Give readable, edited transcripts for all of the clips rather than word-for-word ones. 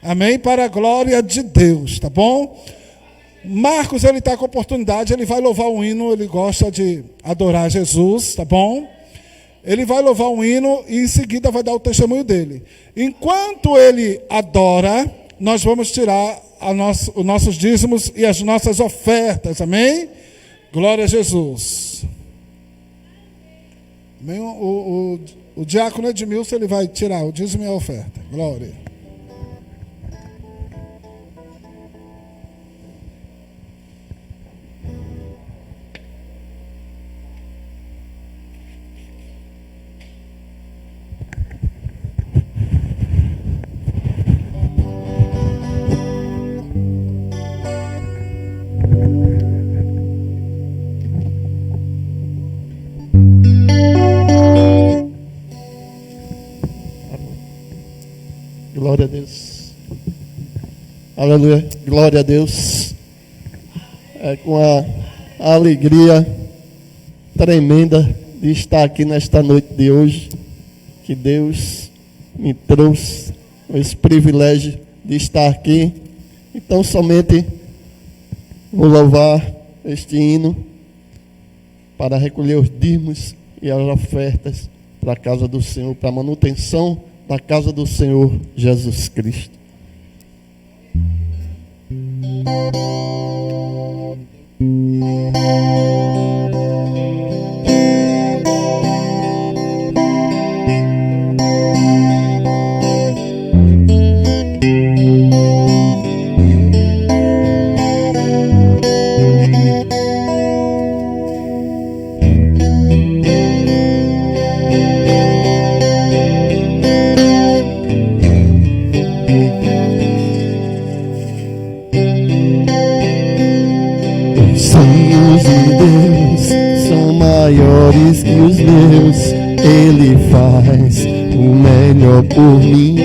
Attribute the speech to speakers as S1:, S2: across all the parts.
S1: Amém? Para a glória de Deus, tá bom? Marcos, ele está com oportunidade, ele vai louvar um hino, ele gosta de adorar Jesus, tá bom? Ele vai louvar um hino e em seguida vai dar o testemunho dele. Enquanto ele adora, nós vamos tirar os nossos dízimos e as nossas ofertas, amém? Glória a Jesus. Amém? O diácono Edmilson, ele vai tirar o dízimo e a oferta. Glória.
S2: Glória a Deus. Aleluia. Glória a Deus. É com a alegria tremenda de estar aqui nesta noite de hoje, que Deus me trouxe esse privilégio de estar aqui. Então somente vou louvar este hino para recolher os dízimos e as ofertas para a casa do Senhor, para a manutenção da casa do Senhor Jesus Cristo. Maiores que os meus, Ele faz o melhor por mim.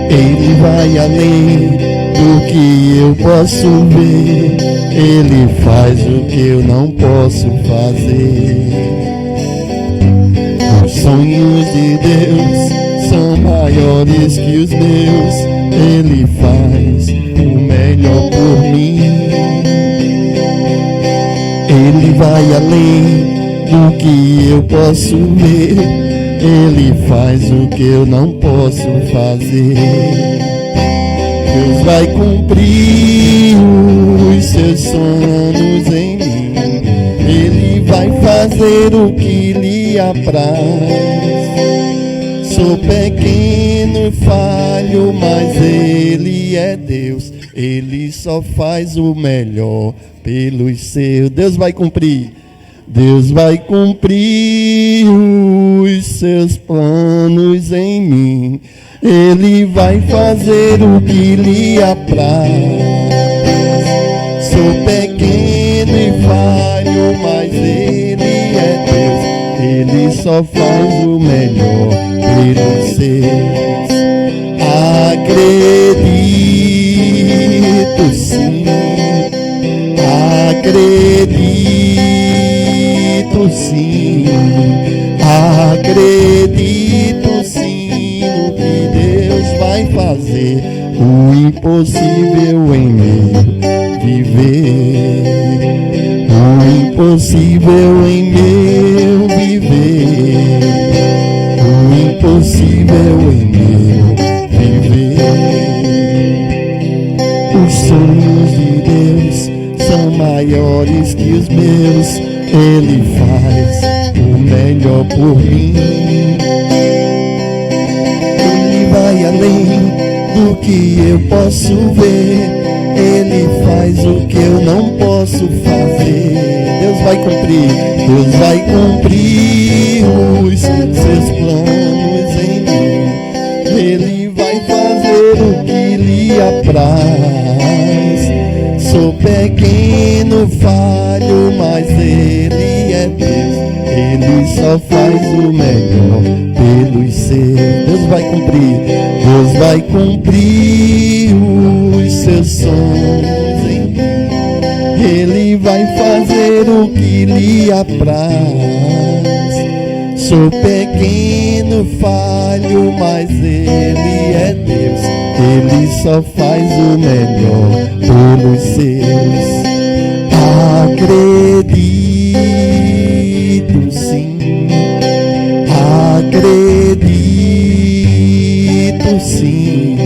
S2: Ele vai além do que eu posso ver, Ele faz o que eu não posso fazer. Os sonhos de Deus são maiores que os meus, Ele faz o melhor por mim. Ele vai além do que eu posso ver, Ele faz o que eu não posso fazer. Deus vai cumprir os seus sonhos em mim, Ele vai fazer o que lhe apraz. Sou pequeno e falho, mas Ele é Deus, Ele só faz o melhor pelos seus. Deus vai cumprir os seus planos em mim, Ele vai fazer o que lhe apraz. Sou pequeno e falho, mas Ele é Deus, Ele só faz o melhor pelos seus. Acredito sim, acredito sim, acredito sim no que Deus vai fazer, o impossível em meu viver, o impossível em meu viver, o impossível em meu viver. Os sonhos de Deus são maiores que os meus, Ele faz o melhor por mim. Ele vai além do que eu posso ver, Ele faz o que eu não posso fazer. Deus vai cumprir os seus planos em mim, Ele vai fazer o que lhe apraz. Sou pequeno, falho, mas Ele é Deus, Ele só faz o melhor pelos seus. Deus vai cumprir os seus sonhos em mim, Ele vai fazer o que lhe apraz. Sou pequeno, falho, mas Ele é Deus. Ele só faz o melhor pelos seus. Acredito sim, acredito sim,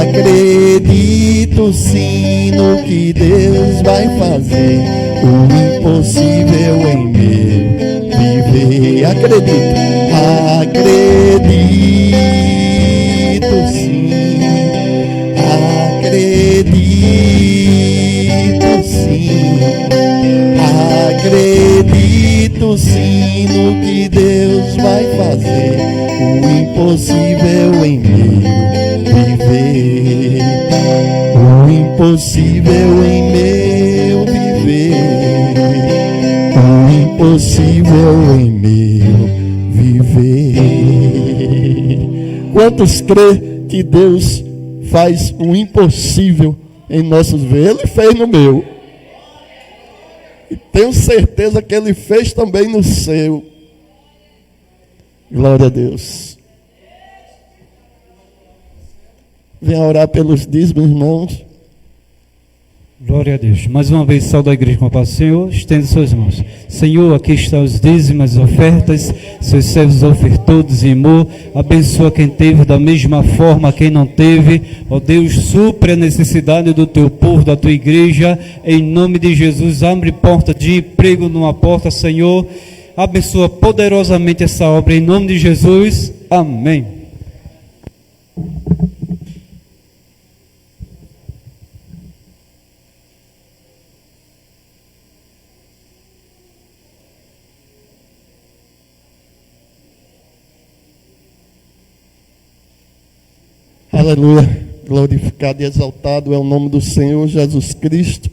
S2: acredito sim no que Deus vai fazer. O impossível em meu viver. Acredito, acredito sim, acredito sim, acredito sim no que Deus vai fazer. O impossível em meu viver, o impossível em meu viver, o impossível em meu viver. Quantos crê que Deus faz o impossível em nossos vidas? Ele fez no meu, e tenho certeza que Ele fez também no seu. Glória a Deus. Venha orar pelos dízimos, irmãos.
S3: Glória a Deus. Mais uma vez, saúde a igreja com a paz do Senhor. Estende suas mãos. Senhor, aqui estão os dízimos, as ofertas. Seus servos ofertou, dizimou. Abençoa quem teve da mesma forma quem não teve. Ó Deus, supre a necessidade do teu povo, da tua igreja. Em nome de Jesus, abre porta de emprego numa porta, Senhor. Abençoa poderosamente essa obra. Em nome de Jesus. Amém.
S2: Aleluia, glorificado e exaltado é o nome do Senhor Jesus Cristo.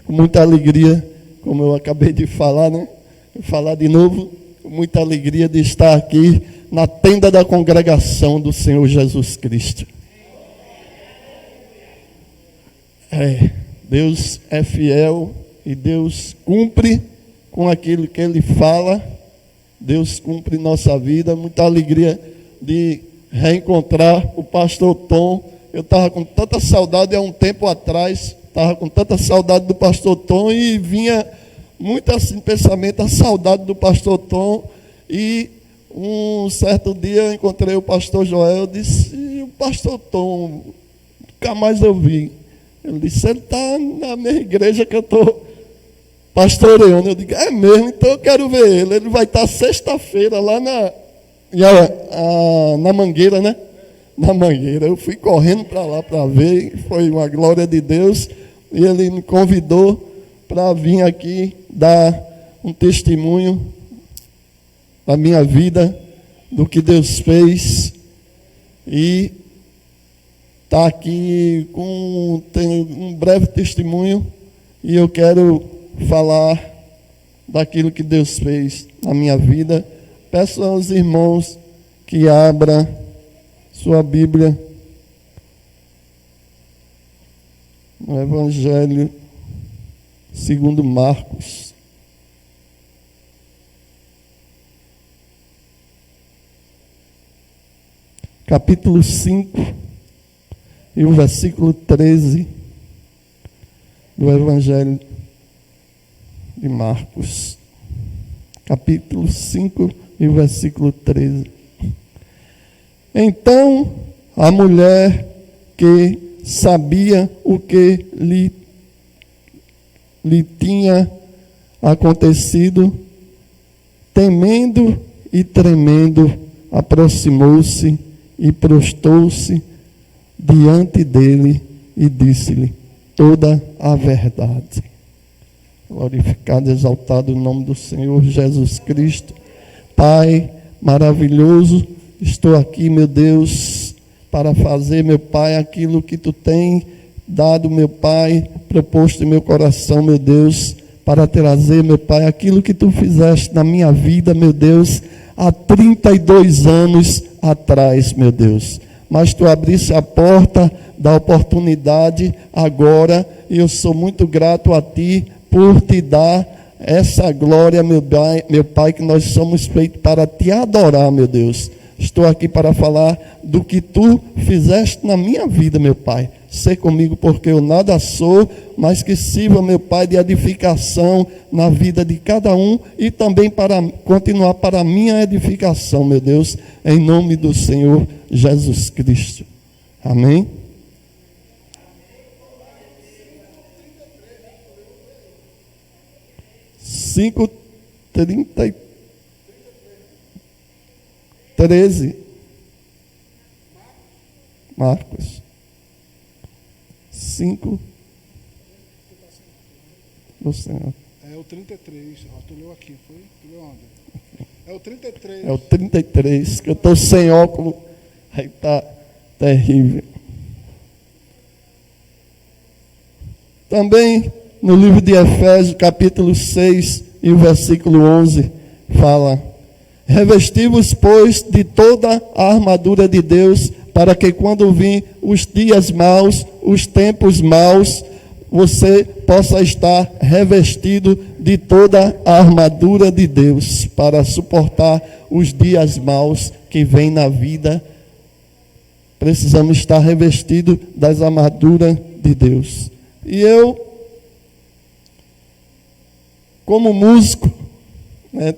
S2: Com muita alegria, como eu acabei de falar, né? Vou falar de novo, com muita alegria de estar aqui na tenda da congregação do Senhor Jesus Cristo. Deus é fiel e Deus cumpre com aquilo que Ele fala. Deus cumpre nossa vida. Muita alegria de reencontrar o pastor Tom. Eu estava com tanta saudade há um tempo atrás, estava com tanta saudade do pastor Tom e vinha muito assim pensamento, a saudade do pastor Tom. E um certo dia eu encontrei o pastor Joel, disse: e o pastor Tom, nunca mais eu vi. Ele disse: ele está na minha igreja que eu estou pastoreando. Eu digo: é mesmo, então eu quero ver ele. Ele vai estar sexta-feira lá na Mangueira, né? Na Mangueira. Eu fui correndo para lá para ver, foi uma glória de Deus. E ele me convidou para vir aqui dar um testemunho da minha vida, do que Deus fez. E está aqui tem um breve testemunho. E eu quero falar daquilo que Deus fez na minha vida. Peço aos irmãos que abram sua Bíblia no Evangelho segundo Marcos. Capítulo 5 e o versículo 13 do Evangelho de Marcos. Capítulo 5 e o versículo 13. Então a mulher que sabia o que lhe tinha acontecido, temendo e tremendo, aproximou-se e prostou-se diante dele e disse-lhe toda a verdade. Glorificado e exaltado o nome do Senhor Jesus Cristo. Pai maravilhoso, estou aqui, meu Deus, para fazer, meu Pai, aquilo que Tu tem dado, meu Pai, proposto em meu coração, meu Deus, para trazer, meu Pai, aquilo que Tu fizeste na minha vida, meu Deus, há 32 anos atrás, meu Deus. Mas Tu abriste a porta da oportunidade agora, e eu sou muito grato a Ti por Te dar essa glória, meu Pai, que nós somos feitos para te adorar, meu Deus. Estou aqui para falar do que tu fizeste na minha vida, meu Pai. Sê comigo, porque eu nada sou, mas que sirva, meu Pai, de edificação na vida de cada um e também para continuar para a minha edificação, meu Deus, em nome do Senhor Jesus Cristo. Amém? Cinco 13. Marcos 5. Do Senhor.
S1: É o 33. Ó, tu leu aqui, foi? Tu leu onde? É o 33.
S2: É o 33, que eu estou sem óculos. Aí está terrível. Também no livro de Efésios, capítulo 6, e o versículo 11, fala: revesti-vos, pois, de toda a armadura de Deus, para que quando vir os dias maus, os tempos maus, você possa estar revestido de toda a armadura de Deus, para suportar os dias maus que vêm na vida. Precisamos estar revestidos das armaduras de Deus. E eu, como músico,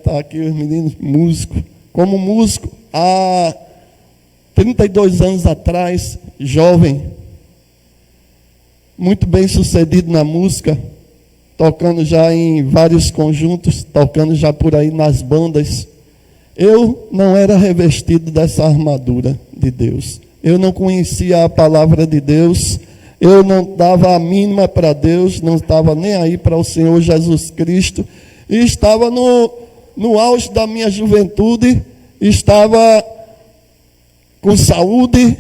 S2: tá aqui os meninos músicos, como músico, há 32 anos atrás, jovem, muito bem sucedido na música, tocando já em vários conjuntos, tocando já por aí nas bandas. Eu não era revestido dessa armadura de Deus. Eu não conhecia a palavra de Deus. Eu não dava a mínima para Deus, não estava nem aí para o Senhor Jesus Cristo. E estava no auge da minha juventude, estava com saúde,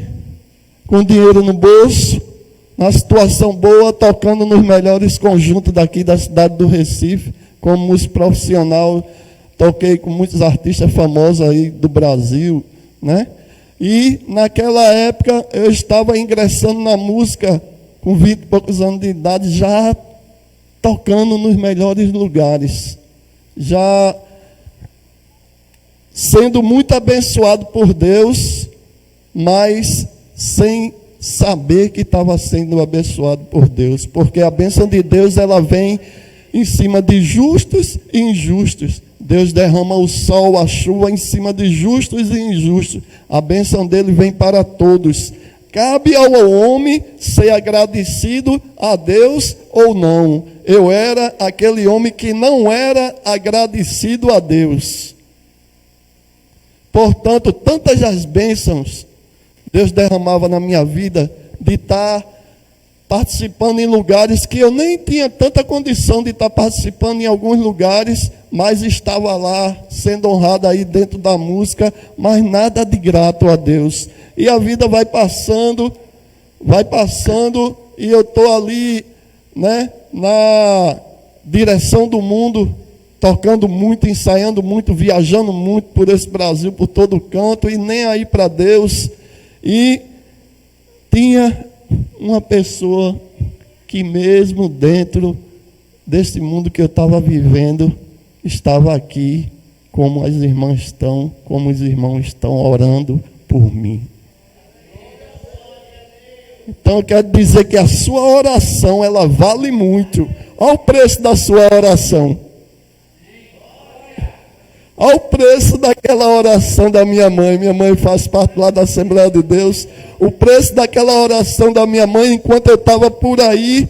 S2: com dinheiro no bolso, na situação boa, tocando nos melhores conjuntos daqui da cidade do Recife, como músico profissional. Toquei com muitos artistas famosos aí do Brasil, né? E naquela época eu estava ingressando na música com 20 e poucos anos de idade, já tocando nos melhores lugares, já sendo muito abençoado por Deus, mas sem saber que estava sendo abençoado por Deus, porque a bênção de Deus, ela vem em cima de justos e injustos. Deus derrama o sol, a chuva em cima de justos e injustos. A bênção dele vem para todos. Cabe ao homem ser agradecido a Deus ou não. Eu era aquele homem que não era agradecido a Deus. Portanto, tantas as bênçãos Deus derramava na minha vida, de estar participando em lugares que eu nem tinha tanta condição de estar participando em alguns lugares, mas estava lá, sendo honrado aí dentro da música, mas nada de grato a Deus. E a vida vai passando, e eu estou ali, né, na direção do mundo, tocando muito, ensaiando muito, viajando muito por esse Brasil, por todo canto, e nem aí para Deus. E tinha uma pessoa que mesmo dentro desse mundo que eu estava vivendo, estava aqui, como as irmãs estão, como os irmãos estão orando por mim. Então eu quero dizer que a sua oração, ela vale muito. Olha o preço da sua oração. Olha o preço daquela oração da minha mãe. Minha mãe faz parte lá da Assembleia de Deus. O preço daquela oração da minha mãe, enquanto eu estava por aí,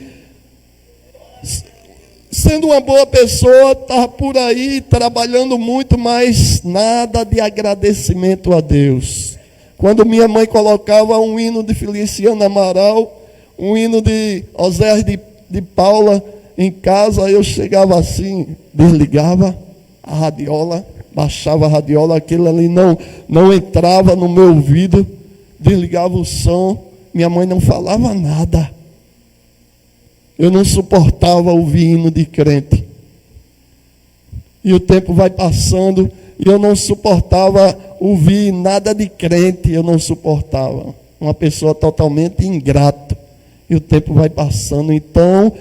S2: sendo uma boa pessoa, estava por aí trabalhando muito, mas nada de agradecimento a Deus. Quando minha mãe colocava um hino de Feliciano Amaral, um hino de Oséias de Paula em casa, eu chegava assim, desligava a radiola, baixava a radiola, aquilo ali não entrava no meu ouvido, desligava o som, minha mãe não falava nada. Eu não suportava ouvir hino de crente. E o tempo vai passando, e eu não suportava ouvir nada de crente, eu não suportava. Uma pessoa totalmente ingrata. E o tempo vai passando, então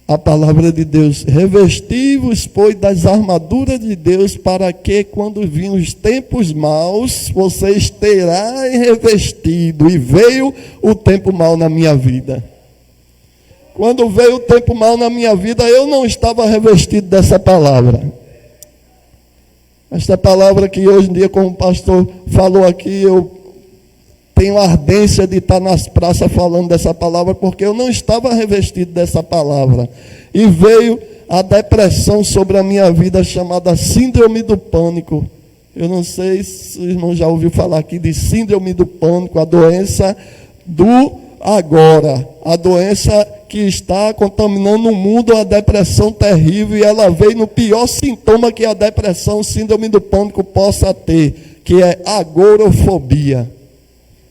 S2: a palavra de Deus: revesti-vos, pois, das armaduras de Deus, para que, quando virem os tempos maus, vocês terão revestido. E veio o tempo mau na minha vida. Quando veio o tempo mau na minha vida, eu não estava revestido dessa palavra. Esta palavra que hoje em dia, como o pastor falou aqui, eu tenho ardência de estar nas praças falando dessa palavra, porque eu não estava revestido dessa palavra. E veio a depressão sobre a minha vida, chamada síndrome do pânico. Eu não sei se o irmão já ouviu falar aqui de síndrome do pânico, a doença do agora, a doença que está contaminando o mundo, a depressão terrível, e ela veio no pior sintoma que a depressão, síndrome do pânico possa ter, que é agorafobia.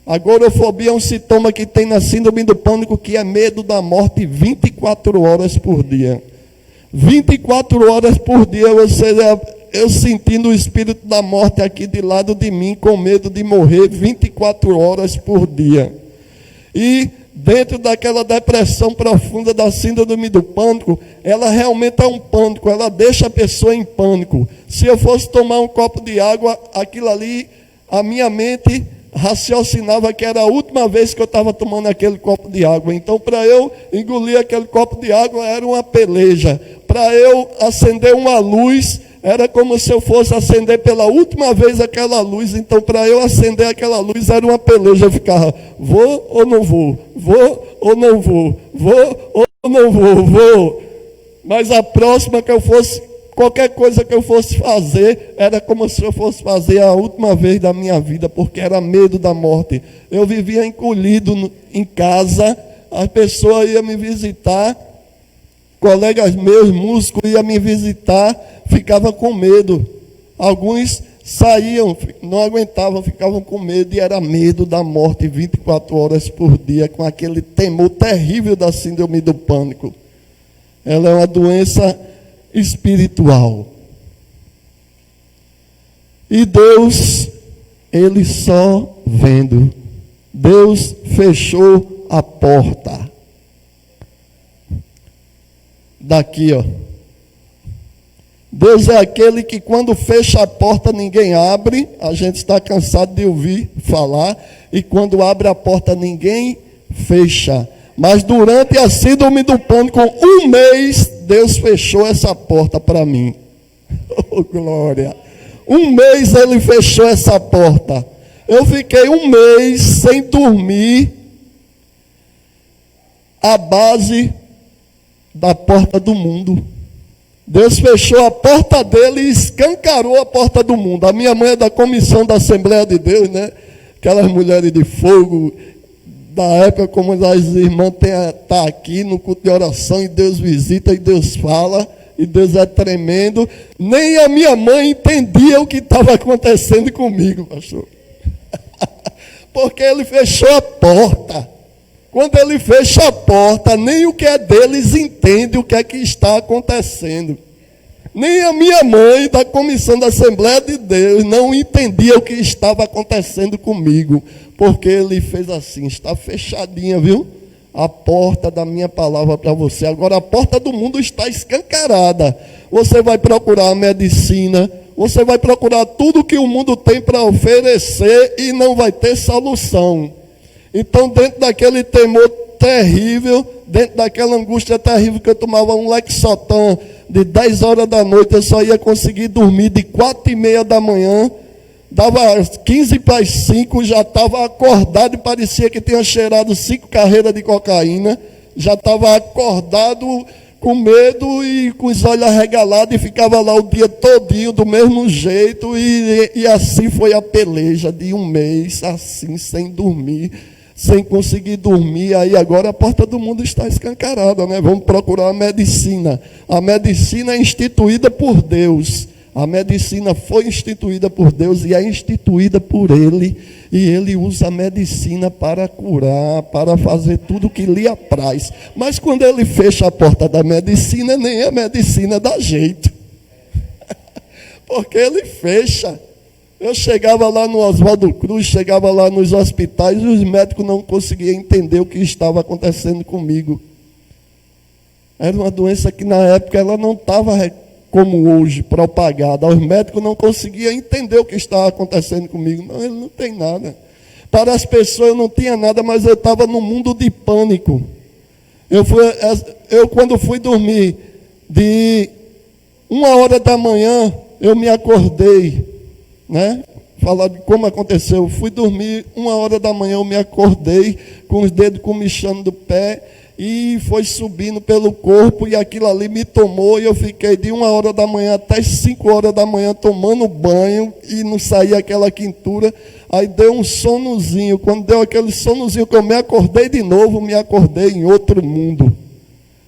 S2: Agorafobia é um sintoma que tem na síndrome do pânico, que é medo da morte 24 horas por dia. 24 horas por dia, eu sentindo o espírito da morte aqui de lado de mim, com medo de morrer 24 horas por dia. E dentro daquela depressão profunda da síndrome do pânico, ela realmente é um pânico, ela deixa a pessoa em pânico. Se eu fosse tomar um copo de água, aquilo ali, a minha mente raciocinava que era a última vez que eu estava tomando aquele copo de água. Então, para eu engolir aquele copo de água, era uma peleja. Para eu acender uma luz, era como se eu fosse acender pela última vez aquela luz. Então, para eu acender aquela luz, era uma peleja. Eu ficava, vou ou não vou? Vou ou não vou? Vou ou não vou? Vou. Mas a próxima que eu fosse, qualquer coisa que eu fosse fazer, era como se eu fosse fazer a última vez da minha vida, porque era medo da morte. Eu vivia encolhido em casa, as pessoas iam me visitar, colegas meus, músicos, iam me visitar, ficava com medo. Alguns saíam, não aguentavam, ficavam com medo, e era medo da morte 24 horas por dia, com aquele temor terrível da síndrome do pânico. Ela é uma doença espiritual. E Deus, Ele só vendo. Deus fechou a porta. Daqui, ó. Deus é aquele que quando fecha a porta ninguém abre. A gente está cansado de ouvir falar. E quando abre a porta ninguém fecha. Mas durante a síndrome do pânico, um mês, Deus fechou essa porta para mim. Oh, glória! Um mês Ele fechou essa porta. Eu fiquei um mês sem dormir, à base da porta do mundo. Deus fechou a porta dele e escancarou a porta do mundo. A minha mãe é da comissão da Assembleia de Deus, né? Aquelas mulheres de fogo da época, como as irmãs estão aqui no culto de oração, e Deus visita, e Deus fala, e Deus é tremendo. Nem a minha mãe entendia o que estava acontecendo comigo, pastor. Porque Ele fechou a porta. Quando Ele fecha a porta, nem o que é deles entende o que é que está acontecendo. Nem a minha mãe da comissão da Assembleia de Deus não entendia o que estava acontecendo comigo. Porque Ele fez assim, está fechadinha, viu? A porta da minha palavra para você. Agora a porta do mundo está escancarada. Você vai procurar a medicina, você vai procurar tudo que o mundo tem para oferecer e não vai ter solução. Então, dentro daquele temor terrível, dentro daquela angústia terrível, que eu tomava um Lexotan de 10 horas da noite, eu só ia conseguir dormir de 4h30 da manhã. Dava 15 para as 5, já estava acordado e parecia que tinha cheirado 5 carreiras de cocaína. Já estava acordado com medo e com os olhos arregalados, e ficava lá o dia todinho do mesmo jeito. E assim foi a peleja de um mês, assim, sem dormir, sem conseguir dormir. Aí agora a porta do mundo está escancarada, né? Vamos procurar a medicina. A medicina é instituída por Deus. A medicina foi instituída por Deus e é instituída por Ele. E Ele usa a medicina para curar, para fazer tudo o que lhe apraz. Mas quando Ele fecha a porta da medicina, nem a medicina dá jeito. Porque Ele fecha. Eu chegava lá no Oswaldo Cruz, chegava lá nos hospitais, e os médicos não conseguiam entender o que estava acontecendo comigo. Era uma doença que na época ela não estava como hoje, propagada. Os médicos não conseguiam entender o que estava acontecendo comigo. Não, ele não tem nada. Para as pessoas eu não tinha nada, mas eu estava num mundo de pânico. Eu quando fui dormir, de 1h da manhã, eu me acordei, né? Falar de como aconteceu. Eu fui dormir, 1h da manhã, eu me acordei, com os dedos comichando do pé, e foi subindo pelo corpo, e aquilo ali me tomou, e eu fiquei de 1h da manhã até 5h da manhã tomando banho, e não saía aquela quintura. Aí deu um sonozinho. Quando deu aquele sonozinho que eu me acordei de novo, me acordei em outro mundo,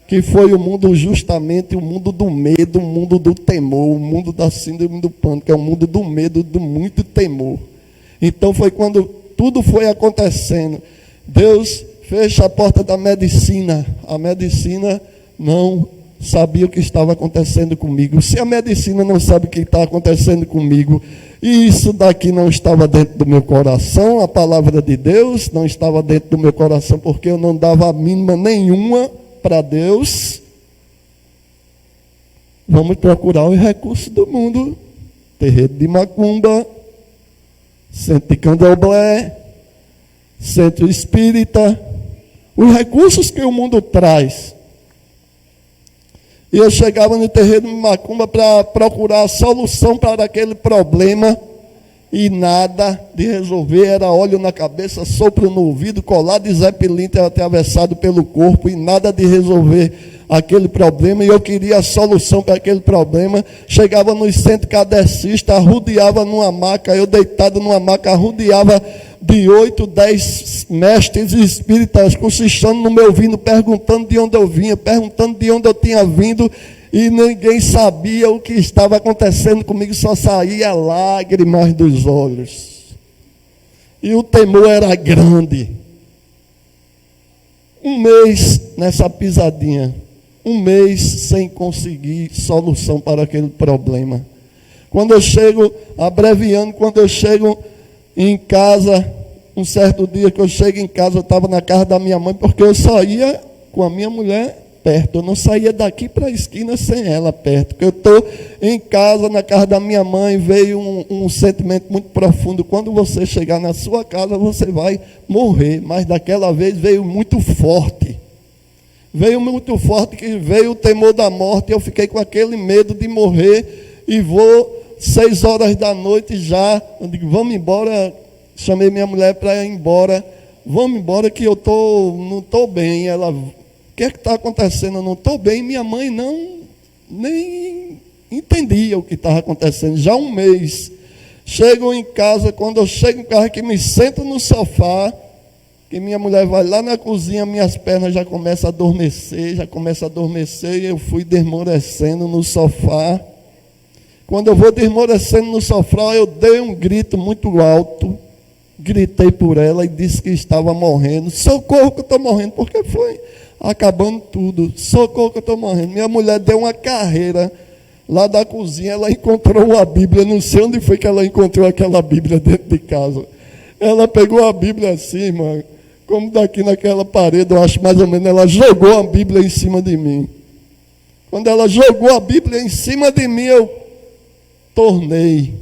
S2: que foi o mundo justamente o mundo do medo, o mundo do temor, o mundo da síndrome do pânico, é o mundo do medo, do muito temor. Então foi quando tudo foi acontecendo. Deus fecha a porta da medicina. A medicina não sabia o que estava acontecendo comigo. Se a medicina não sabe o que está acontecendo comigo, e isso daqui não estava dentro do meu coração, a palavra de Deus não estava dentro do meu coração, porque eu não dava a mínima nenhuma para Deus, vamos procurar os recursos do mundo. Terreiro de macumba, centro de candomblé, centro espírita, os recursos que o mundo traz. E eu chegava no terreiro de macumba para procurar a solução para aquele problema, e nada de resolver. Era óleo na cabeça, sopro no ouvido, colar de zeppelin atravessado pelo corpo, e nada de resolver aquele problema. E eu queria a solução para aquele problema. Chegava no centro kardecista, arrodeava numa maca, eu deitado numa maca, arrodeava de 8, 10 mestres espíritas cochichando no meu ouvido, perguntando de onde eu vinha, perguntando de onde eu tinha vindo, e ninguém sabia o que estava acontecendo comigo, só saía lágrimas dos olhos. E o temor era grande. Um mês nessa pisadinha, um mês sem conseguir solução para aquele problema. Quando eu chego, abreviando, quando eu chego em casa, um certo dia que eu chego em casa, eu estava na casa da minha mãe, porque eu só ia com a minha mulher perto, eu não saía daqui para a esquina sem ela perto, porque eu estou em casa, na casa da minha mãe. Veio um sentimento muito profundo. Quando você chegar na sua casa, você vai morrer, mas daquela vez veio muito forte. Veio muito forte, que veio o temor da morte. Eu fiquei com aquele medo de morrer, e vou 6h da noite já, eu digo, vamos embora. Chamei minha mulher para ir embora. Vamos embora que eu não estou bem. Ela, o que é que está acontecendo? Eu não estou bem. Minha mãe nem entendia o que estava acontecendo. Já um mês. Chego em casa, quando eu chego em casa, que me sento no sofá, que minha mulher vai lá na cozinha, minhas pernas já começam a adormecer, e eu fui desmorecendo no sofá. Quando eu vou desmorecendo no sofá, eu dei um grito muito alto, gritei por ela e disse que estava morrendo. Socorro que eu estou morrendo, porque foi acabando tudo. Socorro que eu estou morrendo. Minha mulher deu uma carreira lá da cozinha, ela encontrou a Bíblia, não sei onde foi que ela encontrou aquela Bíblia dentro de casa. Ela pegou a Bíblia assim, irmã, como daqui naquela parede, eu acho mais ou menos, ela jogou a Bíblia em cima de mim. Quando ela jogou a Bíblia em cima de mim, eu tornei.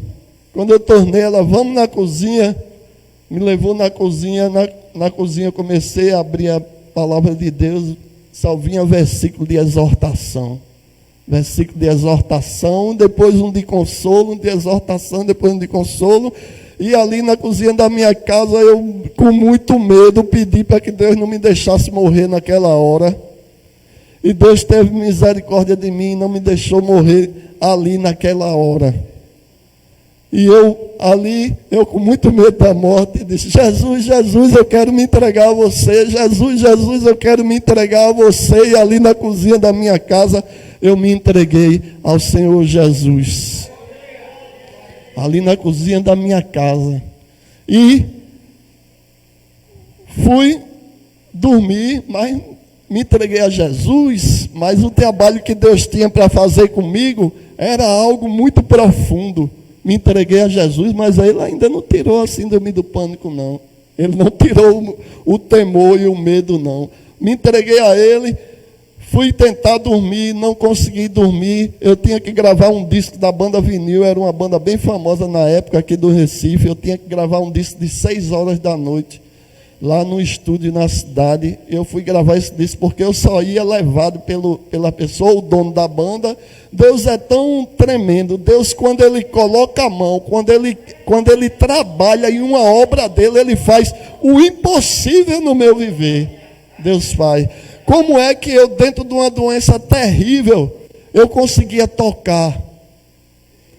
S2: Quando eu tornei, ela, vamos na cozinha, me levou na cozinha, na cozinha comecei a abrir a palavra de Deus, só vinha versículo de exortação. Versículo de exortação, depois um de consolo, um de exortação, depois um de consolo. E ali na cozinha da minha casa, eu com muito medo pedi para que Deus não me deixasse morrer naquela hora. E Deus teve misericórdia de mim e não me deixou morrer ali naquela hora. E eu com muito medo da morte, disse, Jesus, Jesus, eu quero me entregar a você. Jesus, Jesus, eu quero me entregar a você. E ali na cozinha da minha casa, eu me entreguei ao Senhor Jesus. Ali na cozinha da minha casa. E fui dormir, mas me entreguei a Jesus. Mas o trabalho que Deus tinha para fazer comigo era algo muito profundo. Me entreguei a Jesus, mas ele ainda não tirou a síndrome do pânico, não. Ele não tirou o temor e o medo, não. Me entreguei a ele, Fui tentar dormir, não consegui dormir. Eu tinha que gravar um disco da banda Vinil, era uma banda bem famosa na época aqui do Recife. Eu tinha que gravar um disco de 6 horas da noite, lá no estúdio na cidade. Eu fui gravar esse disco porque eu só ia levado pela pessoa, o dono da banda. Deus é tão tremendo. Deus, quando Ele coloca a mão, quando ele trabalha em uma obra dele, Ele faz o impossível no meu viver. Deus faz. Como é que eu, dentro de uma doença terrível, eu conseguia tocar?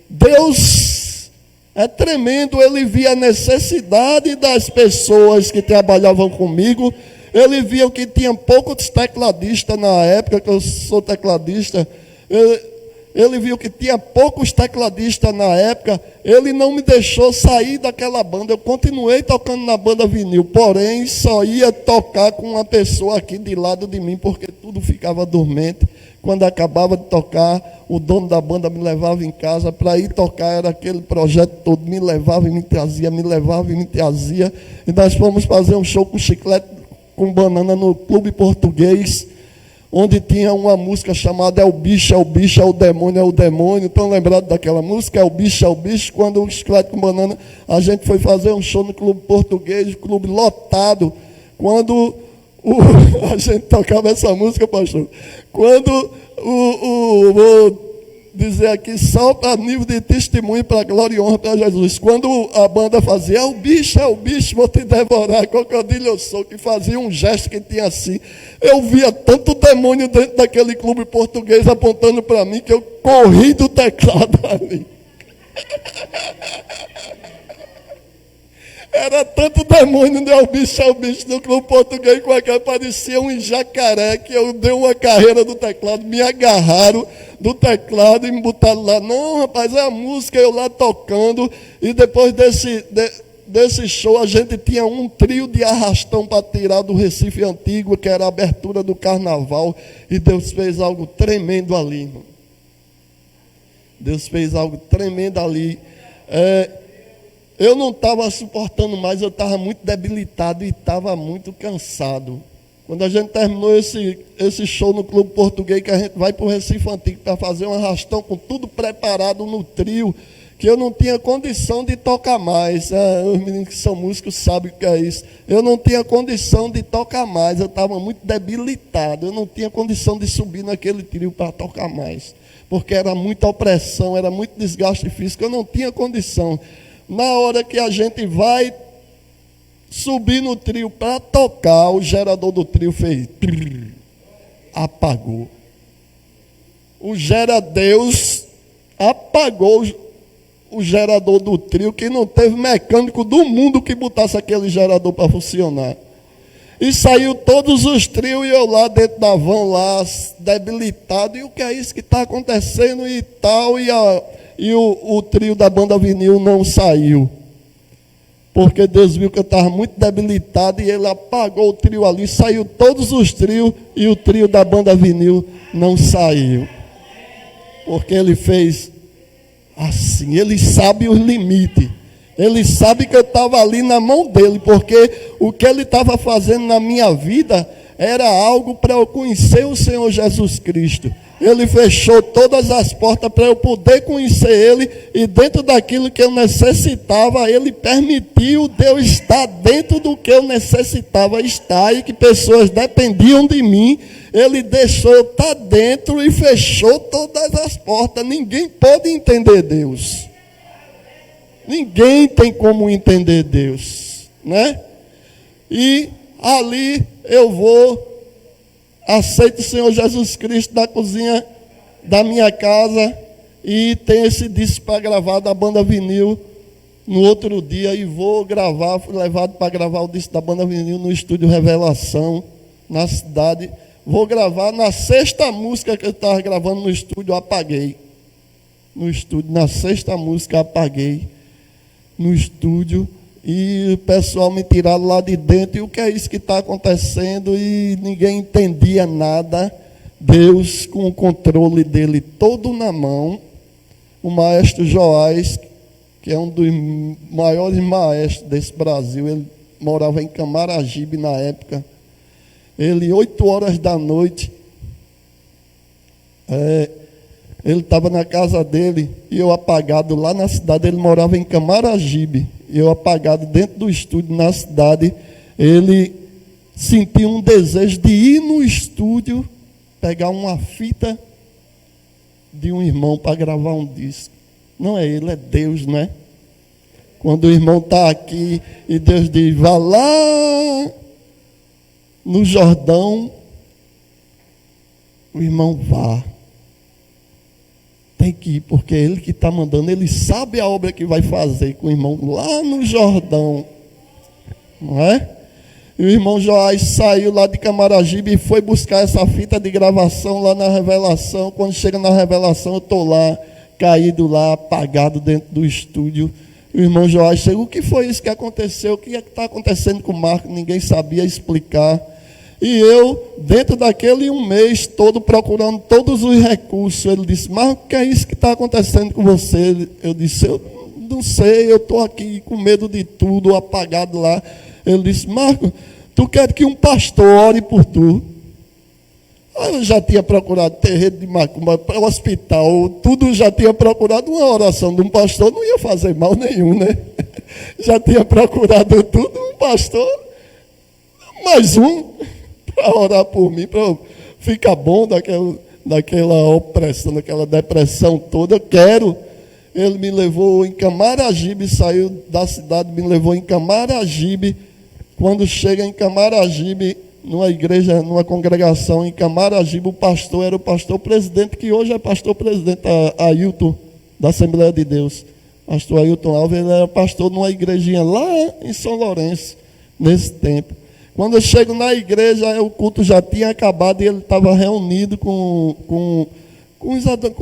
S2: Deus é tremendo. Ele via a necessidade das pessoas que trabalhavam comigo. Ele via que tinha poucos tecladistas na época, que eu sou tecladista. Ele viu que tinha poucos tecladistas na época. Ele não me deixou sair daquela banda. Eu continuei tocando na banda Vinil, porém só ia tocar com uma pessoa aqui de lado de mim, porque tudo ficava dormente. Quando acabava de tocar, o dono da banda me levava em casa para ir tocar. Era aquele projeto todo, me levava e me trazia, me levava e me trazia. E nós fomos fazer um show com chiclete com banana no Clube Português, onde tinha uma música chamada É o Bicho, é o Bicho, é o Demônio, é o Demônio. Estão lembrados daquela música? É o Bicho, é o Bicho. Quando o Chiclete com Banana, a gente foi fazer um show no Clube Português, clube lotado. Quando a gente tocava essa música, pastor, quando vou dizer aqui, só para nível de testemunho, para glória e honra para Jesus. Quando a banda fazia, é o bicho, vou te devorar, crocodilo eu sou, que fazia um gesto que tinha assim. Eu via tanto demônio dentro daquele clube português apontando para mim, que eu corri do teclado ali. Era tanto demônio, é o bicho do clube português, com aquela parecia um jacaré, que eu dei uma carreira do teclado, me agarraram do teclado e me botaram lá. Não, rapaz, é a música, eu lá tocando. E depois desse show, a gente tinha um trio de arrastão para tirar do Recife Antigo, que era a abertura do carnaval. E Deus fez algo tremendo ali, irmão. Deus fez algo tremendo ali. Eu não estava suportando mais, eu estava muito debilitado e estava muito cansado. Quando a gente terminou esse show no Clube Português, que a gente vai para o Recife Antigo para fazer um arrastão com tudo preparado no trio, que eu não tinha condição de tocar mais. Os meninos que são músicos sabem o que é isso. Eu não tinha condição de tocar mais, eu estava muito debilitado, eu não tinha condição de subir naquele trio para tocar mais, porque era muita opressão, era muito desgaste físico, eu não tinha condição. Na hora que a gente vai subir no trio para tocar, o gerador do trio fez, apagou. O Geradeus apagou o gerador do trio, que não teve mecânico do mundo que botasse aquele gerador para funcionar. E saiu todos os trios e eu lá dentro da van, lá debilitado. E o que é isso que está acontecendo e tal? E o trio da banda Vinil não saiu. Porque Deus viu que eu estava muito debilitado e Ele apagou o trio ali. Saiu todos os trios e o trio da banda Vinil não saiu. Porque Ele fez assim. Ele sabe os limites. Ele sabe que eu estava ali na mão dEle. Porque o que Ele estava fazendo na minha vida era algo para eu conhecer o Senhor Jesus Cristo. Ele fechou todas as portas para eu poder conhecer Ele, e dentro daquilo que eu necessitava, Ele permitiu de eu estar dentro do que eu necessitava estar, e que pessoas dependiam de mim. Ele deixou eu estar dentro e fechou todas as portas. Ninguém pode entender Deus. Ninguém tem como entender Deus, né? E ali eu vou, aceito o Senhor Jesus Cristo na cozinha da minha casa, e tem esse disco para gravar da banda Vinil no outro dia, e vou gravar. Fui levado para gravar o disco da banda Vinil no estúdio Revelação, na cidade. Vou gravar, na sexta música que eu estava gravando no estúdio, eu apaguei. No estúdio, na sexta música, apaguei no estúdio. E o pessoal me tiraram lá de dentro. E o que é isso que está acontecendo? E ninguém entendia nada. Deus, com o controle dele todo na mão. O maestro Joás, que é um dos maiores maestros desse Brasil, ele morava em Camaragibe na época. Ele, 8 horas da noite, Ele estava na casa dele e eu apagado lá na cidade. Ele morava em Camaragibe. Eu apagado dentro do estúdio na cidade. Ele sentiu um desejo de ir no estúdio, pegar uma fita de um irmão para gravar um disco. Não é ele, é Deus, não é? Quando o irmão está aqui e Deus diz, vá lá no Jordão, o irmão vá. Tem que ir, porque é ele que está mandando, ele sabe a obra que vai fazer com o irmão lá no Jordão. Não é? E o irmão Joás saiu lá de Camaragibe e foi buscar essa fita de gravação lá na Revelação. Quando chega na Revelação, eu estou lá, caído lá, apagado dentro do estúdio. O irmão Joás chegou, o que foi isso que aconteceu? O que é que está acontecendo com o Marco? Ninguém sabia explicar. E eu, dentro daquele um mês todo, procurando todos os recursos, ele disse, Marco, o que é isso que está acontecendo com você? Eu disse, eu não sei, eu estou aqui com medo de tudo, apagado lá. Ele disse, Marco, tu quer que um pastor ore por tu? Eu já tinha procurado terreiro de macumba, hospital, tudo já tinha procurado. Uma oração de um pastor não ia fazer mal nenhum, né? Já tinha procurado tudo, um pastor, mais um, para orar por mim, para ficar bom daquela opressão, daquela depressão toda. Eu quero. Ele me levou em Camaragibe, saiu da cidade, me levou em Camaragibe. Quando chega em Camaragibe, numa igreja, numa congregação em Camaragibe, o pastor era o pastor presidente, que hoje é pastor presidente, Ailton, da Assembleia de Deus. Pastor Ailton Alves, ele era pastor numa igrejinha lá em São Lourenço, nesse tempo. Quando eu chego na igreja, o culto já tinha acabado e ele estava reunido com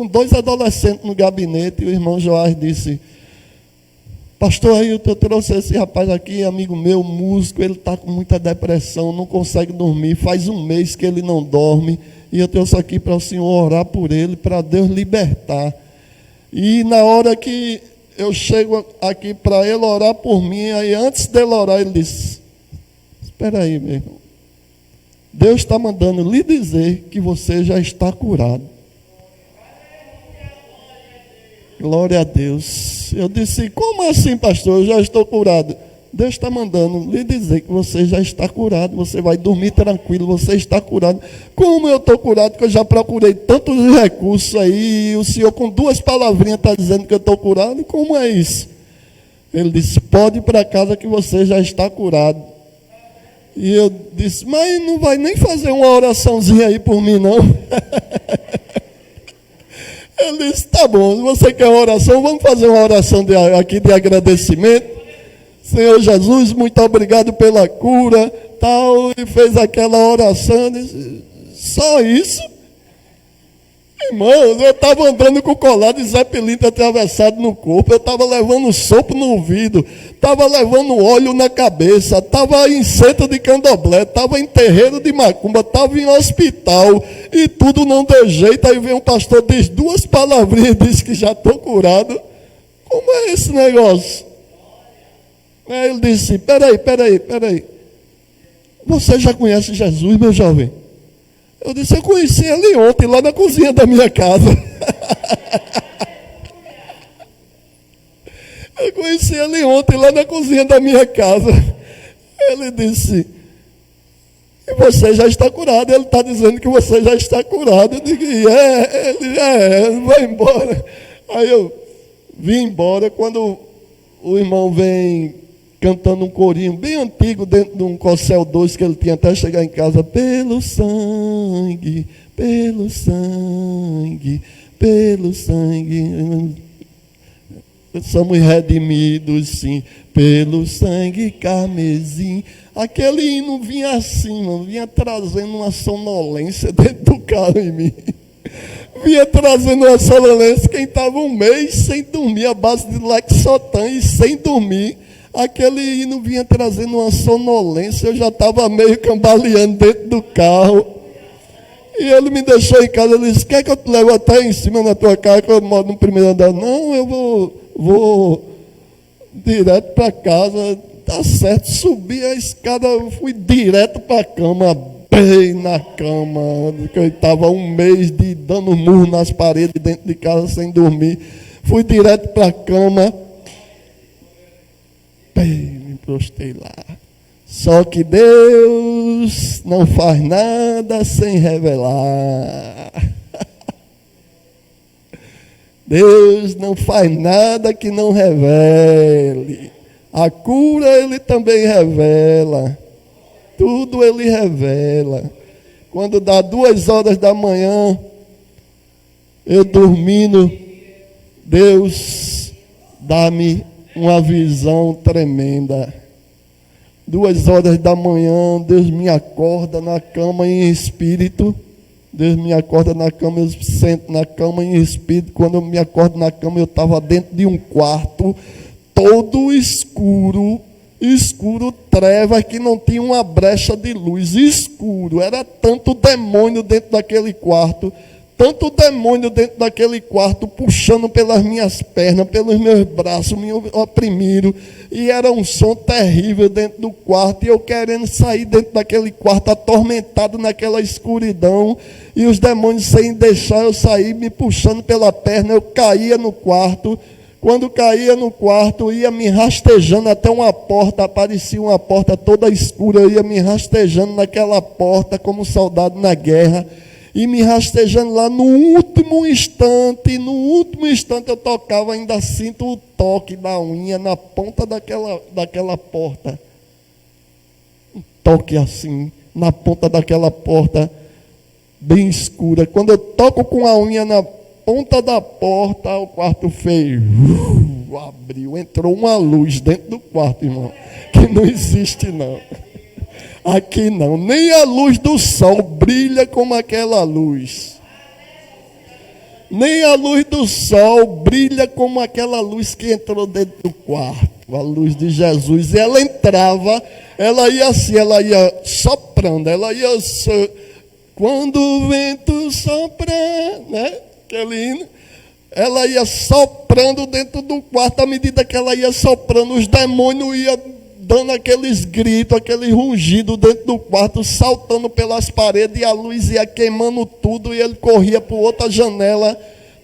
S2: dois adolescentes no gabinete, e o irmão Joás disse, pastor Ailton, eu trouxe esse rapaz aqui, amigo meu, músico, ele está com muita depressão, não consegue dormir, faz um mês que ele não dorme, e eu trouxe aqui para o senhor orar por ele, para Deus libertar. E na hora que eu chego aqui para ele orar por mim, aí antes dele orar, ele disse, espera aí, meu irmão, Deus está mandando lhe dizer que você já está curado. Glória a Deus. Eu disse, como assim, pastor? Eu já estou curado. Deus está mandando lhe dizer que você já está curado. Você vai dormir tranquilo, você está curado. Como eu estou curado, que eu já procurei tantos recursos aí, e o senhor com 2 palavrinhas está dizendo que eu estou curado? Como é isso? Ele disse, pode ir para casa que você já está curado. E eu disse, mas não vai nem fazer uma oraçãozinha aí por mim, não? Ele disse, tá bom, se você quer uma oração, vamos fazer uma oração aqui de agradecimento. Senhor Jesus, muito obrigado pela cura, tal, e fez aquela oração. Disse, só isso? Irmãos, eu estava andando com colar de zeppelin atravessado no corpo, eu estava levando sopro no ouvido, estava levando óleo na cabeça, estava em centro de candomblé, estava em terreiro de macumba, estava em hospital, e tudo não deu jeito. Aí vem um pastor, diz 2 palavrinhas, diz que já estou curado. Como é esse negócio? Aí ele disse, peraí, você já conhece Jesus, meu jovem? Eu disse, eu conheci ele ontem, lá na cozinha da minha casa. Eu conheci ele ontem, lá na cozinha da minha casa. Ele disse, e você já está curado. Ele está dizendo que você já está curado. Eu digo, ele vai embora. Aí eu vim embora. Quando o irmão vem cantando um corinho bem antigo dentro de um Cossel 2 que ele tinha até chegar em casa. Pelo sangue, pelo sangue, pelo sangue. Somos redimidos, sim, pelo sangue carmesim. Aquele hino vinha assim, mano, vinha trazendo uma sonolência dentro do carro em mim. Vinha trazendo uma sonolência. Quem estava um mês sem dormir, à base de Lexotan e sem dormir, aquele hino vinha trazendo uma sonolência. Eu já estava meio cambaleando dentro do carro. E ele me deixou em casa. Ele disse, quer que eu te leve até em cima na tua casa, que eu moro no primeiro andar? Não, eu vou direto para casa. Tá certo, subi a escada, fui direto para a cama, pei na cama, que eu estava um mês de dando murro nas paredes dentro de casa sem dormir. Fui direto para a cama, pei, me prostei lá. Só que Deus não faz nada sem revelar. Deus não faz nada que não revele. A cura Ele também revela. Tudo Ele revela. Quando dá 2 horas da manhã, eu dormindo, Deus dá-me uma visão tremenda. 2 horas da manhã, Deus me acorda na cama em espírito. Deus me acorda na cama, eu sento na cama em espírito. Quando eu me acordo na cama, eu estava dentro de um quarto, todo escuro, treva, que não tinha uma brecha de luz, escuro. Era tanto demônio dentro daquele quarto, puxando pelas minhas pernas, pelos meus braços, me oprimiram, e era um som terrível dentro do quarto, e eu querendo sair dentro daquele quarto, atormentado naquela escuridão, e os demônios sem deixar eu sair, me puxando pela perna. Eu caía no quarto. Quando caía no quarto, ia me rastejando até uma porta, aparecia uma porta toda escura, eu ia me rastejando naquela porta como um soldado na guerra, e me rastejando lá. No último instante eu tocava, ainda sinto o toque da unha na ponta daquela porta. Um toque assim, na ponta daquela porta, bem escura. Quando eu toco com a unha na ponta da porta, o quarto fez, abriu, entrou uma luz dentro do quarto, irmão, que não existe não. Aqui não, nem a luz do sol brilha como aquela luz. Nem a luz do sol brilha como aquela luz que entrou dentro do quarto, a luz de Jesus. E ela entrava, ela ia assim, ela ia soprando, quando o vento sopra, né? Aquele hino, ela ia soprando dentro do quarto. À medida que ela ia soprando, os demônios iam dando aqueles gritos, aquele rugido dentro do quarto, saltando pelas paredes, e a luz ia queimando tudo, e ele corria para outra janela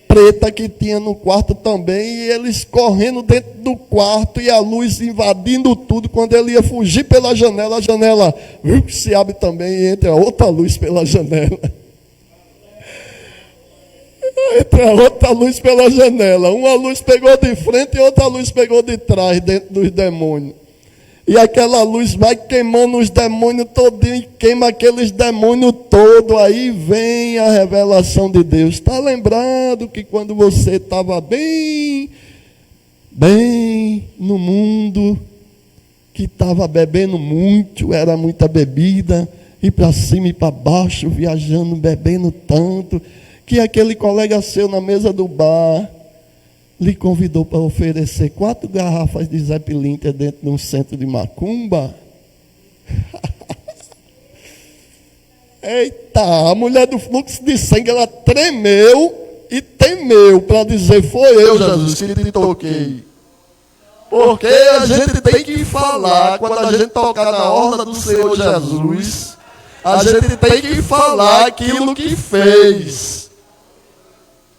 S2: preta que tinha no quarto também, e eles correndo dentro do quarto, e a luz invadindo tudo. Quando ele ia fugir pela janela, a janela se abre também, e entra outra luz pela janela. Entra outra luz pela janela. Uma luz pegou de frente e outra luz pegou de trás, dentro dos demônios. E aquela luz vai queimando os demônios todinho, e queima aqueles demônios todos. Aí vem a revelação de Deus. Está lembrado que quando você estava bem no mundo, que estava bebendo muito, era muita bebida, e para cima e para baixo, viajando, bebendo tanto, que aquele colega seu na mesa do bar lhe convidou para oferecer 4 garrafas de Zé Pilintra dentro de um centro de macumba. Eita, a mulher do fluxo de sangue, ela tremeu e temeu para dizer: foi eu, Jesus, que te toquei. Porque a gente tem que falar, quando a gente tocar na orla do Senhor Jesus, a gente tem que falar aquilo que fez.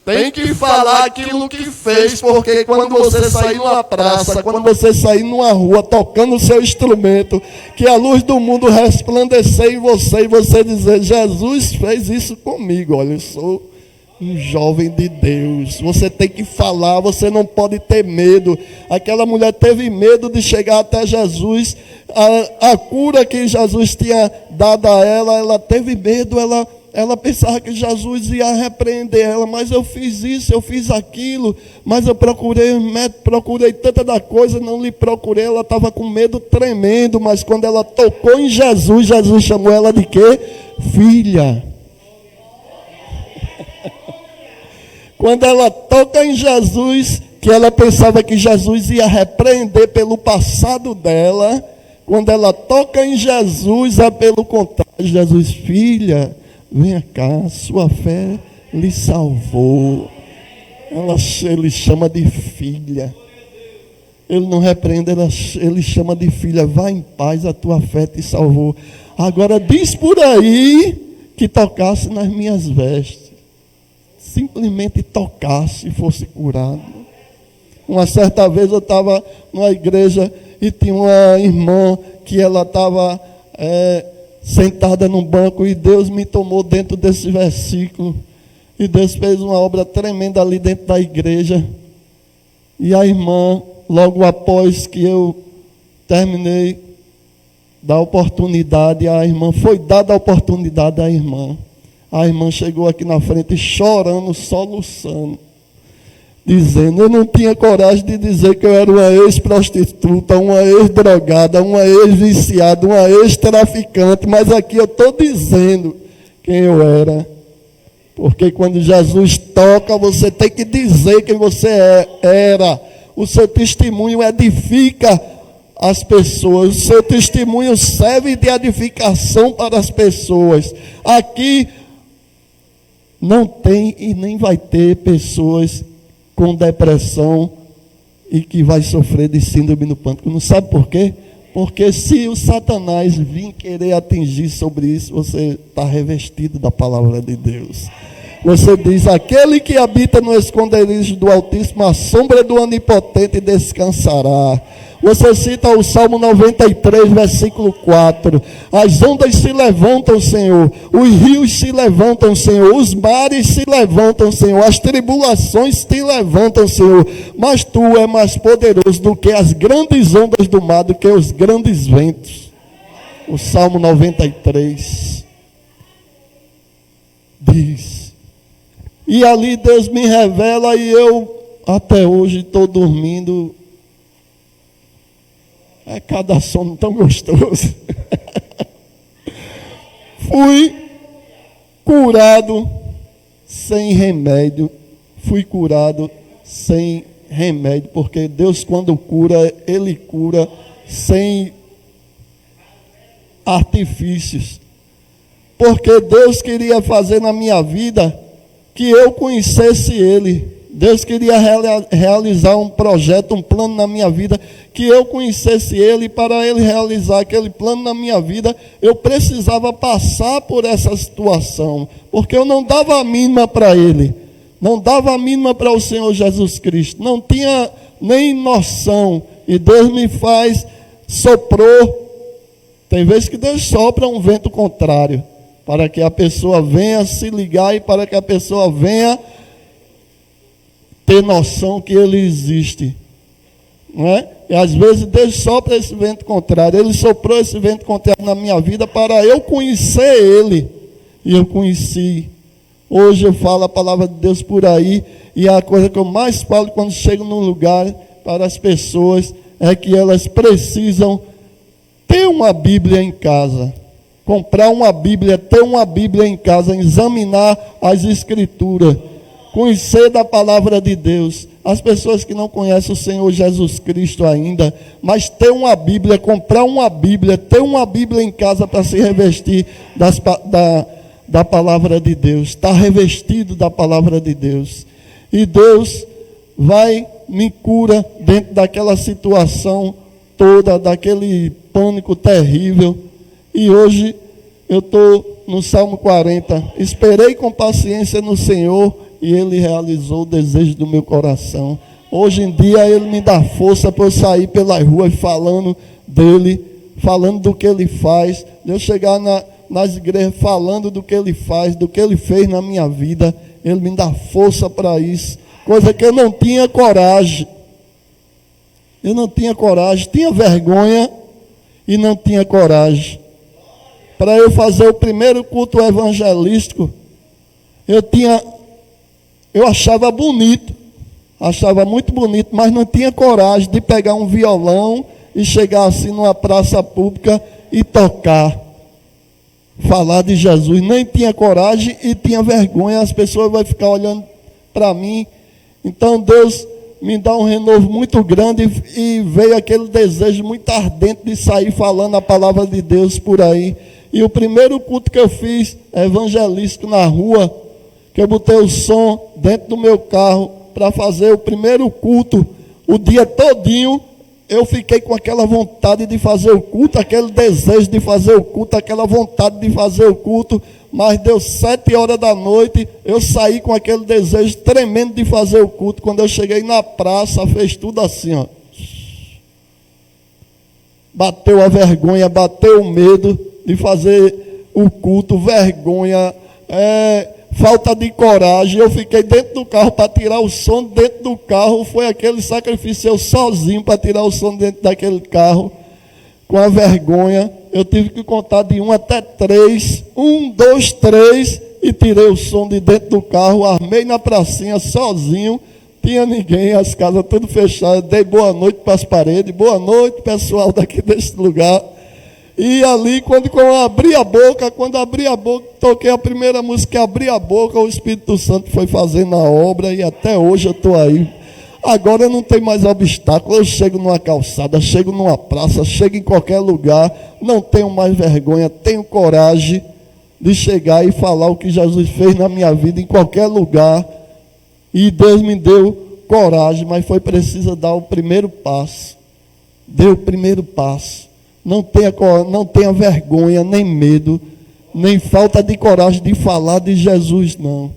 S2: Tem que falar aquilo que fez, porque quando você sair numa praça, quando você sair numa rua, tocando o seu instrumento, que a luz do mundo resplandecer em você, e você dizer: Jesus fez isso comigo, olha, eu sou um jovem de Deus. Você tem que falar, você não pode ter medo. Aquela mulher teve medo de chegar até Jesus, a cura que Jesus tinha dado a ela, ela teve medo, ela pensava que Jesus ia repreender ela: mas eu fiz isso, eu fiz aquilo, mas eu procurei os médicos, procurei tanta da coisa, não lhe procurei. Ela estava com medo tremendo, mas quando ela tocou em Jesus, Jesus chamou ela de quê? Filha. Quando ela toca em Jesus, que ela pensava que Jesus ia repreender pelo passado dela, quando ela toca em Jesus, é pelo contrário: Jesus, filha, venha cá, sua fé lhe salvou. Ele chama de filha. Ele não repreende, ele chama de filha. Vá em paz, a tua fé te salvou. Agora diz por aí que tocasse nas minhas vestes. Simplesmente tocasse e fosse curado. Uma certa vez eu estava numa igreja e tinha uma irmã que ela estava sentada num banco e Deus me tomou dentro desse versículo. E Deus fez uma obra tremenda ali dentro da igreja. E a irmã, logo após que eu terminei da oportunidade, a irmã, foi dada a oportunidade à irmã. A irmã chegou aqui na frente chorando, soluçando, dizendo: eu não tinha coragem de dizer que eu era uma ex-prostituta, uma ex-drogada, uma ex-viciada, uma ex-traficante, mas aqui eu estou dizendo quem eu era. Porque quando Jesus toca, você tem que dizer quem você era. O seu testemunho edifica as pessoas, o seu testemunho serve de edificação para as pessoas. Aqui não tem e nem vai ter pessoas com depressão e que vai sofrer de síndrome do pânico. Não sabe por quê? Porque se o Satanás vir querer atingir sobre isso, você está revestido da palavra de Deus. Você diz: aquele que habita no esconderijo do Altíssimo, a sombra do Onipotente descansará. Você cita o Salmo 93, versículo 4. As ondas se levantam, Senhor. Os rios se levantam, Senhor. Os mares se levantam, Senhor. As tribulações se levantam, Senhor. Mas Tu é mais poderoso do que as grandes ondas do mar, do que os grandes ventos. O Salmo 93 diz. E ali Deus me revela e eu até hoje estou dormindo. É cada sono tão gostoso. Fui curado sem remédio. Fui curado sem remédio. Porque Deus, quando cura, Ele cura sem artifícios. Porque Deus queria fazer na minha vida que eu conhecesse Ele. Deus queria realizar um projeto, um plano na minha vida, que eu conhecesse Ele. E para Ele realizar aquele plano na minha vida, eu precisava passar por essa situação, porque eu não dava a mínima para Ele, não dava a mínima para o Senhor Jesus Cristo, não tinha nem noção. E Deus me soprou. Tem vezes que Deus sopra um vento contrário, para que a pessoa venha se ligar e para que a pessoa venha ter noção que Ele existe, não é? E às vezes Deus sopra esse vento contrário. Ele soprou esse vento contrário na minha vida para eu conhecer Ele, e eu conheci. Hoje eu falo a palavra de Deus por aí, e a coisa que eu mais falo quando chego num lugar para as pessoas é que elas precisam ter uma Bíblia em casa, comprar uma Bíblia, ter uma Bíblia em casa, examinar as Escrituras, conhecer da palavra de Deus. As pessoas que não conhecem o Senhor Jesus Cristo ainda, mas ter uma Bíblia, comprar uma Bíblia, ter uma Bíblia em casa para se revestir da palavra de Deus, estar revestido da palavra de Deus. E Deus vai, me cura dentro daquela situação toda, daquele pânico terrível. E hoje eu estou no Salmo 40. Esperei com paciência no Senhor, e Ele realizou o desejo do meu coração. Hoje em dia Ele me dá força para eu sair pelas ruas falando dEle, falando do que Ele faz. De eu chegar nas igrejas falando do que Ele faz, do que Ele fez na minha vida. Ele me dá força para isso. Coisa que eu não tinha coragem. Eu não tinha coragem, tinha vergonha e não tinha coragem. Para eu fazer o primeiro culto evangelístico, eu achava bonito, achava muito bonito, mas não tinha coragem de pegar um violão e chegar assim numa praça pública e tocar, falar de Jesus. Nem tinha coragem e tinha vergonha, as pessoas vão ficar olhando para mim. Então Deus me dá um renovo muito grande e veio aquele desejo muito ardente de sair falando a palavra de Deus por aí. E o primeiro culto que eu fiz evangelístico na rua, que eu botei o som dentro do meu carro para fazer o primeiro culto, o dia todinho eu fiquei com aquela vontade de fazer o culto, aquele desejo de fazer o culto, aquela vontade de fazer o culto, mas deu 7 horas da noite, eu saí com aquele desejo tremendo de fazer o culto. Quando eu cheguei na praça, fez tudo assim, ó. Bateu a vergonha, bateu o medo de fazer o culto, vergonha, falta de coragem. Eu fiquei dentro do carro para tirar o som dentro do carro. Foi aquele sacrifício, eu sozinho para tirar o som dentro daquele carro, com a vergonha. Eu tive que contar de 1 até 3, 1, 2, 3, e tirei o som de dentro do carro, armei na pracinha sozinho, tinha ninguém, as casas tudo fechadas, dei boa noite para as paredes, boa noite pessoal daqui desse lugar. E ali, quando eu abri a boca, toquei a primeira música, abri a boca, o Espírito Santo foi fazendo a obra, e até hoje eu estou aí. Agora não tem mais obstáculo, eu chego numa calçada, chego numa praça, chego em qualquer lugar, não tenho mais vergonha, tenho coragem de chegar e falar o que Jesus fez na minha vida em qualquer lugar. E Deus me deu coragem, mas foi preciso dar o primeiro passo. Deu o primeiro passo. Não tenha vergonha, nem medo, nem falta de coragem de falar de Jesus, não.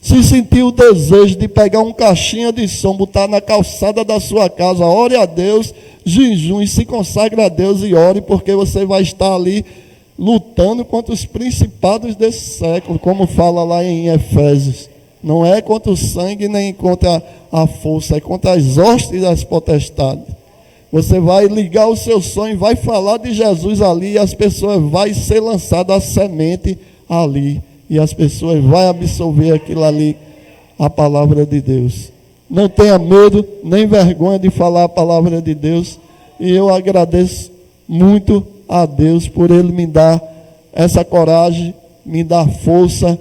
S2: Se sentir o desejo de pegar um caixinha de som, botar na calçada da sua casa, ore a Deus, jejum, e se consagre a Deus e ore, porque você vai estar ali lutando contra os principados desse século, como fala lá em Efésios. Não é contra o sangue nem contra a força, é contra as hostes das potestades. Você vai ligar o seu sonho, vai falar de Jesus ali, e as pessoas vai ser lançada a semente ali, e as pessoas vão absorver aquilo ali, a palavra de Deus. Não tenha medo, nem vergonha de falar a palavra de Deus, e eu agradeço muito a Deus por Ele me dar essa coragem, me dar força,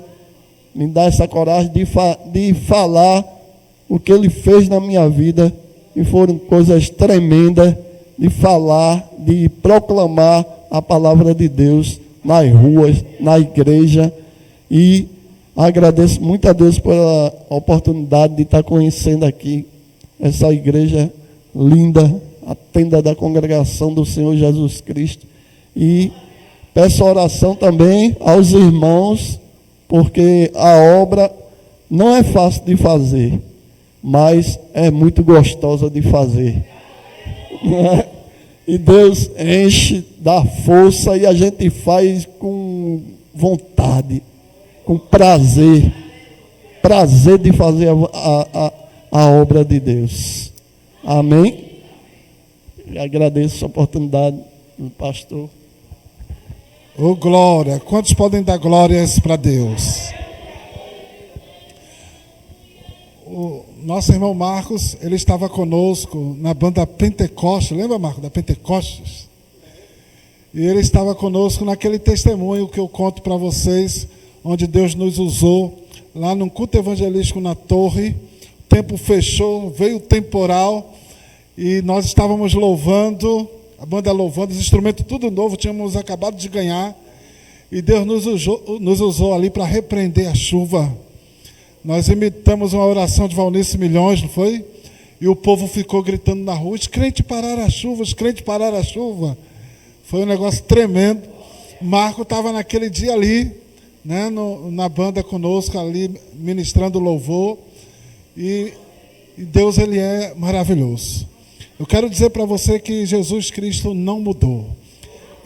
S2: me dá essa coragem de falar o que Ele fez na minha vida, e foram coisas tremendas, de falar, de proclamar a palavra de Deus nas ruas, na igreja, e agradeço muito a Deus pela oportunidade de estar conhecendo aqui essa igreja linda, a tenda da congregação do Senhor Jesus Cristo, e peço oração também aos irmãos, porque a obra não é fácil de fazer, mas é muito gostosa de fazer. E Deus enche, dá força, e a gente faz com vontade, com prazer de fazer a obra de Deus. Amém? Eu agradeço a oportunidade do pastor.
S1: Ô glória, quantos podem dar glórias para Deus? O nosso irmão Marcos, ele estava conosco na banda Pentecoste, lembra, Marcos, da Pentecostes? E ele estava conosco naquele testemunho que eu conto para vocês, onde Deus nos usou, lá num culto evangelístico na Torre. O tempo fechou, veio o temporal, e nós estávamos louvando, a banda louvando, os instrumentos tudo novo, tínhamos acabado de ganhar, e Deus nos usou ali para repreender a chuva. Nós imitamos uma oração de Valnice Milhões, não foi? E o povo ficou gritando na rua: os crentes pararam a chuva, os crentes pararam a chuva. Foi um negócio tremendo. Marco estava naquele dia ali, né, na banda conosco ali, ministrando louvor. E Deus, Ele é maravilhoso. Eu quero dizer para você que Jesus Cristo não mudou.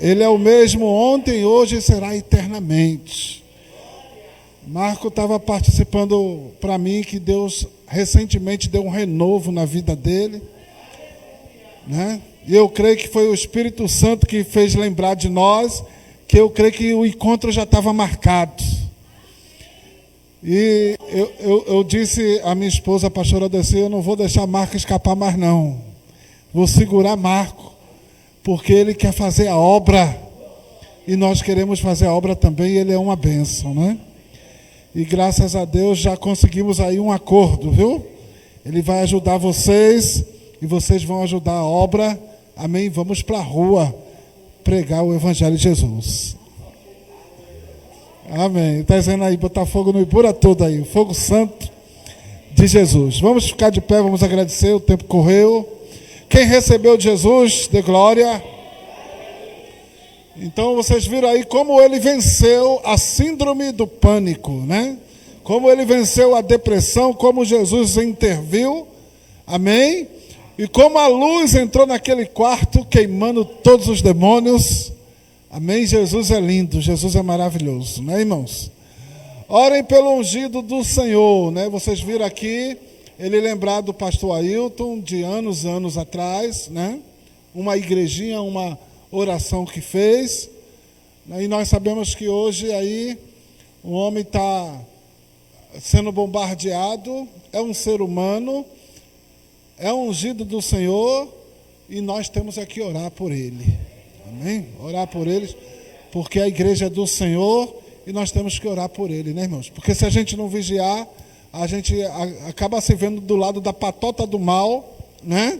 S1: Ele é o mesmo ontem, hoje e será eternamente. Marco estava participando para mim que Deus recentemente deu um renovo na vida dele, né? E eu creio que foi o Espírito Santo que fez lembrar de nós, que eu creio que o encontro já estava marcado. E eu disse à minha esposa, a pastora Odessi, eu não vou deixar Marco escapar mais não. Vou segurar Marco, porque ele quer fazer a obra, e nós queremos fazer a obra também, e ele é uma bênção, né? E graças a Deus já conseguimos aí um acordo, viu? Ele vai ajudar vocês, e vocês vão ajudar a obra, amém? Vamos para a rua pregar o Evangelho de Jesus. Amém. Está dizendo aí, botar fogo no Ibura todo aí, o fogo santo de Jesus. Vamos ficar de pé, vamos agradecer, o tempo correu. Quem recebeu de Jesus, dê glória. Então vocês viram aí como ele venceu a síndrome do pânico, né? Como ele venceu a depressão, como Jesus interviu, amém? E como a luz entrou naquele quarto, queimando todos os demônios, amém? Jesus é lindo, Jesus é maravilhoso, né, irmãos? Orem pelo ungido do Senhor, né? Vocês viram aqui, ele lembrar do pastor Ailton, de anos atrás, né? Uma igrejinha, uma oração que fez, e nós sabemos que hoje aí o homem está sendo bombardeado, é um ser humano, é um ungido do Senhor, e nós temos aqui orar por ele, amém? Orar por eles, porque a igreja é do Senhor, e nós temos que orar por ele, né, irmãos? Porque se a gente não vigiar, a gente acaba se vendo do lado da patota do mal, né?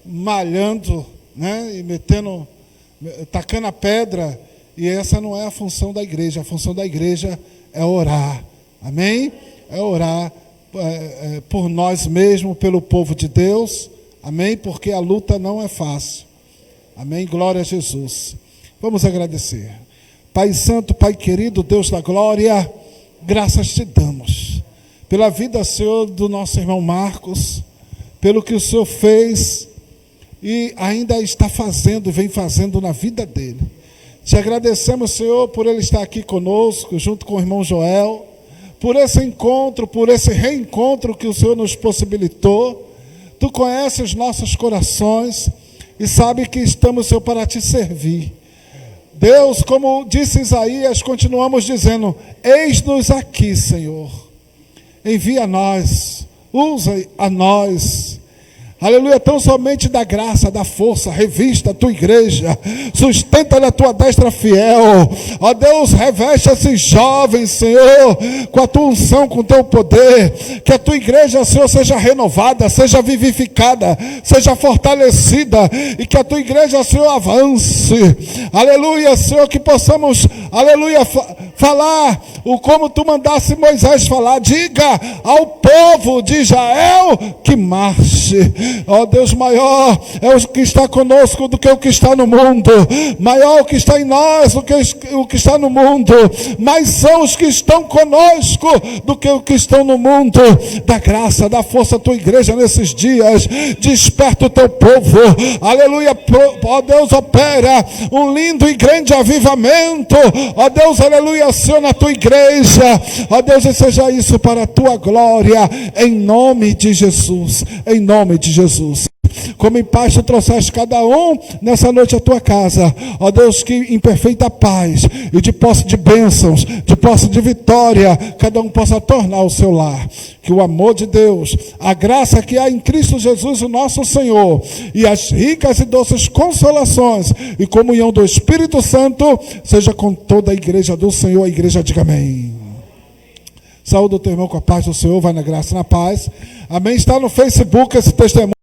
S1: Malhando, né? E tacando a pedra, e essa não é a função da igreja. A função da igreja é orar, amém? É orar por nós mesmos, pelo povo de Deus, amém? Porque a luta não é fácil, amém? Glória a Jesus. Vamos agradecer. Pai Santo, Pai querido, Deus da glória, graças te damos pela vida, Senhor, do nosso irmão Marcos, pelo que o Senhor fez e ainda está fazendo e vem fazendo na vida dele. Te agradecemos, Senhor, por ele estar aqui conosco, junto com o irmão Joel, por esse encontro, por esse reencontro que o Senhor nos possibilitou. Tu conheces os nossos corações e sabe que estamos, Senhor, para te servir. Deus, como disse Isaías, continuamos dizendo: eis-nos aqui, Senhor. Envia a nós, usa a nós. Aleluia, tão somente da graça, da força, revista a tua igreja, sustenta na tua destra fiel. Ó Deus, reveste esses jovens, Senhor, com a tua unção, com o teu poder, que a tua igreja, Senhor, seja renovada, seja vivificada, seja fortalecida, e que a tua igreja, Senhor, avance. Aleluia, Senhor, que possamos, aleluia, falar o como tu mandasse Moisés falar. Diga ao povo de Israel que marche. Ó Deus, maior é o que está conosco do que o que está no mundo. Maior o que está em nós do que o que está no mundo. Mais são os que estão conosco do que o que estão no mundo. Da graça, da força a tua igreja nesses dias. Desperta o teu povo. Aleluia. Ó Deus, opera um lindo e grande avivamento. Ó Deus, aleluia, Senhor, na tua igreja. Ó Deus, e seja isso para a tua glória. Em nome de Jesus. Em nome de Jesus. Como em paz tu trouxeste cada um nessa noite à tua casa, ó Deus, que em perfeita paz e de posse de bênçãos, de posse de vitória, cada um possa tornar o seu lar. Que o amor de Deus, a graça que há em Cristo Jesus, o nosso Senhor, e as ricas e doces consolações e comunhão do Espírito Santo seja com toda a igreja do Senhor. A igreja diga amém. Saúde o teu irmão com a paz do Senhor, vai na graça e na paz. Amém. Está no Facebook esse testemunho.